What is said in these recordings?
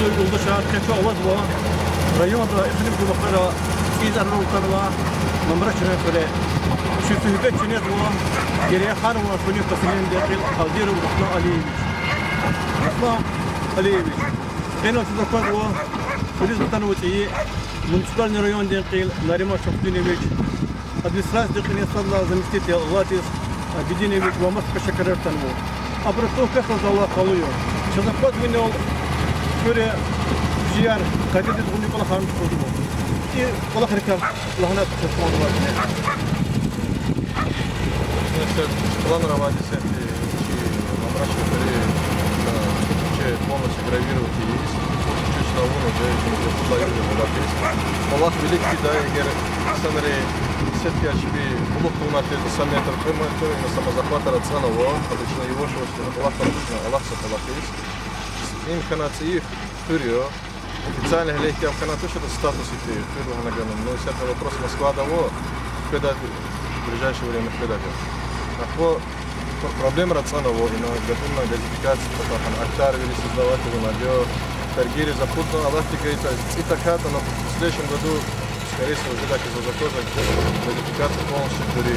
Yolda şahit keçi avaz var. Rayonda iklim kulaklara izar rolları var. Numara çene böyle şu hübet çene var. Geriye har var. Sonu kasının dekil Kadir Ruslan Aliyeviç. Ruslan Aliyeviç. En az da var. Polis tanıtıcı municipal rayon dekil Narima Şofdinoviç. Администрация декинесалла заместитель Латис Бединович Вамас Кашакаревтан был. А про то, как он дала халую. Чазапад вынул шуре жияр, кадидит гуни кола хан шуду. И кола харикам лахнат шуду var. Значит, план работы сети мамрашкари полностью гравировать есть. Чуть на уну, да, и туда Аллах великий, да, егер санаре сетки ачби блок унаты сам метр прямой на самозахвата рацианово, обычно его что Аллах сахалахис. Им канации фурио официально глядя в канату что статус и фурио наганом. Но все это вопрос Москва того, когда в ближайшее время когда. Ахо проблема рацианово, но готовна газификация, потому актар вели создавать его надё. Таргири запутно, Аллах говорит, и такая, но в следующем году, скорее всего, уже так из-за заказа, электрификация полностью дури.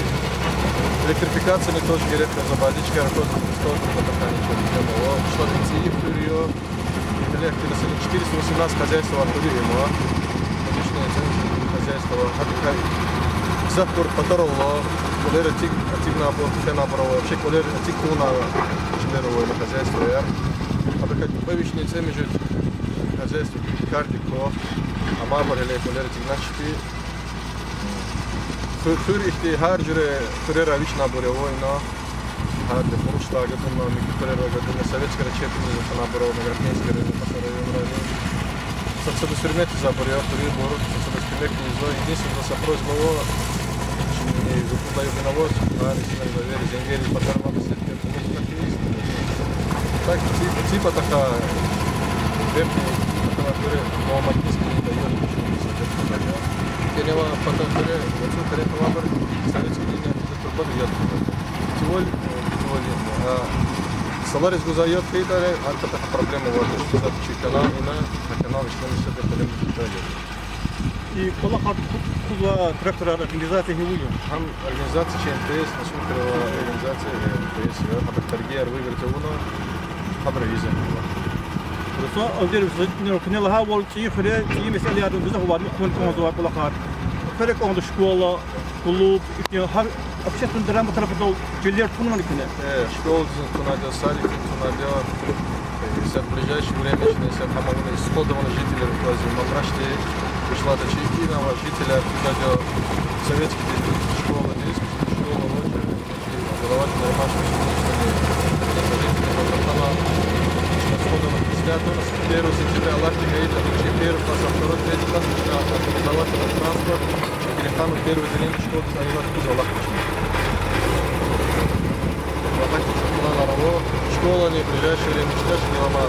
Электрификация не тоже говорит, что забадичка, а тоже пока ничего не делала. Что лицеи в Турию, 418 хозяйств в Турии, но конечно, хозяйство, Захпур Патаролло, колер активно набрало, вообще колер активно членовое хозяйство, а как повещение цены жить хозяйство кардико, а мамор или колер тигначки, фур их те харджеры фурера вич наборе война, а для помощта готовно микрофурера готовно советская речетина наборе на графинской районе. Собственно, свернете заборе, фурер борут, собственно, спинек не зло, единственное запрос было, не запутаю виновод, а начинаю заверить, деньги подарок сетки, так типа такая верхняя температура, но магнитский не дает ничего. Кенева потом вот корректно выбор советский линия турбо дает. Тиволь, Соларис гузает кейтаре, а это проблема вот что за канал и на канал что не все проблемы дает. И кола куда трактора организации не выйдет. Там организация ЧНТС, наша организация ЧНТС, а торгия выиграть уно. خبر يزن رسوا أودير كنا لها والشيء فرق شيء مثل هذا بزاف وارد كون موضوع كل خار فرق عند الشكولة كلوب إثنين هر أبشر من درام طرف دول جلير تكون من كنا شكول كنا جا سالي كنا جا سب ближайшее время если хамагны исходованы жители Рукази Мамрашти пришла до Чайкина, жители оттуда советские школы здесь школа вот головать нормально 1 сентября Аллах говорит, что 1 класс, а 2, 3 класс начинают организовать этот транспорт, перехану первый день школы, они откуда Аллах начинает. Школа не в ближайшее время читать, что она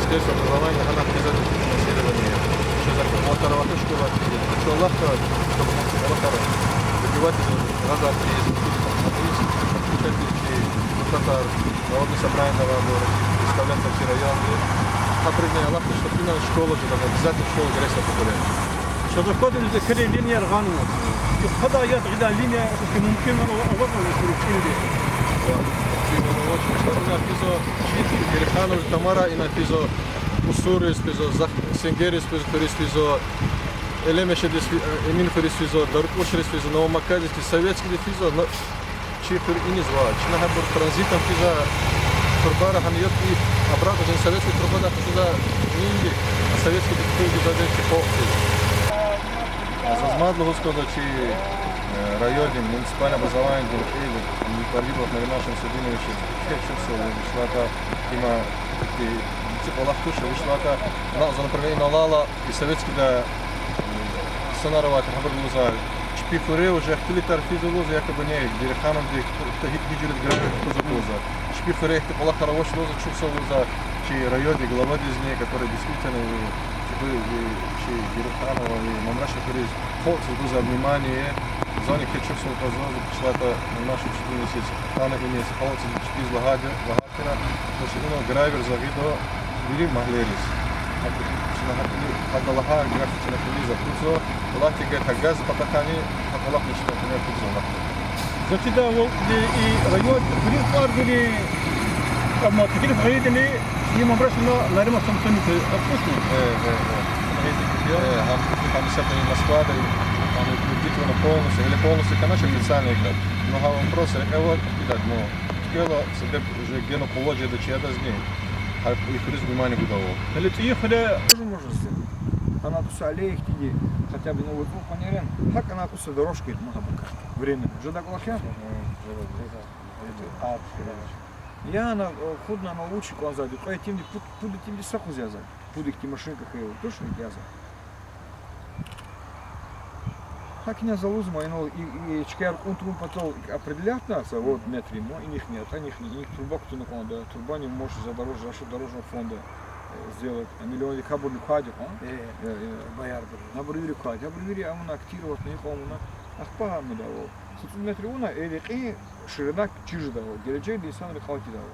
средства образования, она обязательно финансирование. Еще за полтора школа, что Аллах, чтобы добивать раза есть, отключать депутата народного собрания города, представлять все районы. Например, Аллах, что ты на школу, обязательно школу грязь популярна. Что заходим за край линии органу. И когда я тогда линия, это мумkin أوضح الكروكيندي. На физо Герханов Тамара и на физо Усуры, физо Сенгерис, физо Элемеше, Эмин физо Даркошер, физо Новомакадис, советский физо, но чифр и не звал. Чинахабур транзитом физо Турбара Хамьет и обратно же советский турбада туда Нинди, а советский турбада задержки по. Зазмадло Господа, чи районе муниципальное образование Дуркеева, Парлибов Наримашем Судиновичем, Хетчевсов, Вишлата, има типа Лахтуша, Вишлата, за направление Налала и советский да Сонарова, Хабарлуза, Чпифуре уже хтилитар физолоза, якобы не, Дириханом, где хиджурит график Кузакуза. Шпифуре, это была хорошая лоза, Чуксолоза, чей районе, глава из ней, который действительно Дириханова и Мамраша Турис, холцу за внимание, зоне Хетчевсов позволил, пришла это нашу 4 месяца, она имеется холцу, 4 лагатера, потому что грайвер за видео, вели Маглерис. хадалаха график чинахили за пузо, латига хагаз патахани хадалах ничтахили пузо лахто. Значит, да, вот и район, в принципе, amma tekrar hayatını yiyeyim başına narima samsoni apusni. Там сапни Москва, да, там действительно полностью, или полностью, конечно, официально играть. Но вопрос, вот, видать, но скело, себе уже геноположие до чья-то с ней. А их рис внимание гудово. Или ты ехали... Тоже можно сделать. Она тут аллеях иди, хотя бы новый двух понятен. Как она тут дорожка идет, время. Уже так лохя? Я на худно на лучше глаза, да кое тем пуды тем саху зязать, пуды к машинках его точно яза. Так не залузма, и чекар унтрум потом определять нас, вот метри, но и них нет, а них труба кто на да, труба не может за дорожного фонда сделать, а миллионы хабур люкадик, бояр, на буреве люкадик, а буреве амуна актировать на них амуна, ахпа мы дало. 100 метров уна, и ширина чижи дало, geleceği de insanları kalki dало.